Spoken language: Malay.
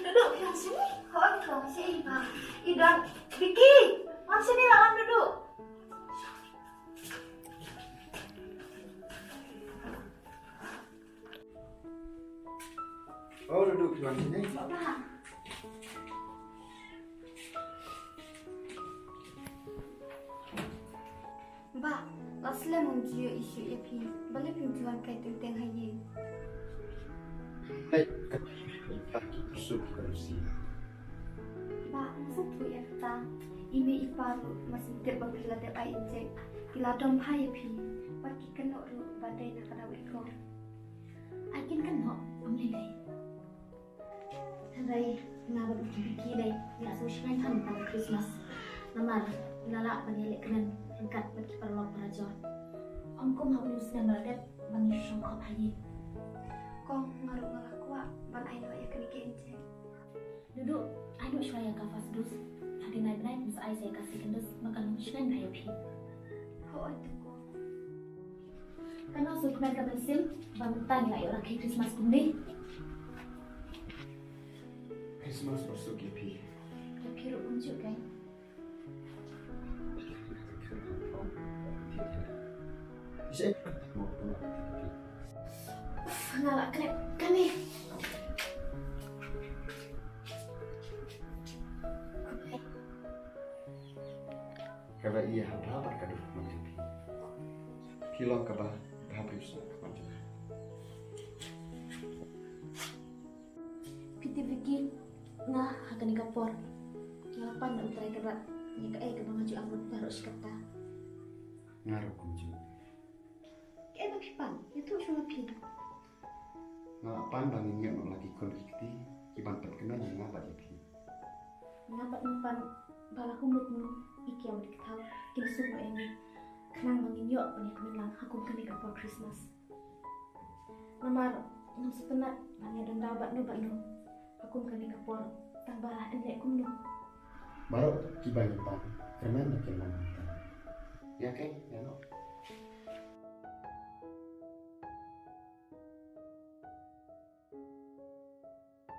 Duduk yang sini. Kau dong si Iba. Idan, Vicky, mana sini lah duduk. Oh, duduk di mana sini? Bapak. Mbak, asal menjual isu ini, boleh pinjam kai tentang hayi. Hai, sup kerusi. Mbak, masa tu ya kita, ini ipa masih terbang kila terbang injek, kila dom hayi pi, bagi kena ru badai nak kena wiko. Akin kan no, amlilay. Haray, ngabag kikilay, ya so siya kan tang Christmas. Namar, lala panilik kanan, angkat bagi parlok parajon. Angkom hawin sedang meladat, bangi syong kop hayi. Kau ngaruh ngalakuak, ban ayo ya kena injek. Duduk, I know siya ka fast dus. Hadi naib mis ay saya kasih kendus, makan siya ng hayapi. Kau itu ko. Kano so kumain ka bensim, bangutan nga yung kay Christmas kundi. Christmas masuk GP. Kapiro unjuk kay. Saya mau pulang. Ngalak krep kami. Kalau iya berapa kadang macam GP? Kilo kebah berapa usah macam? Piti Vicky nga hakan ikapor. Ngalapan na utray kerat. Nika ay kabangaju amrut taruh kata. Ngaruh kunci. Kaya mapipan, itu cuma pi. Ngalapan banginnya nak lagi konflikti, iban terkenal yang ngapa GP? Ngapat numpan balaku mutmu iki yang diketahui kini semua ini kenang bangin yuk punya kemenlang aku kena kapor Christmas. Namar ngam sepenat banyak dan dapat nu aku kena kapor tambah endek kumnu. Baru kibai pan, kerana nak keman. Ya kan, ya no.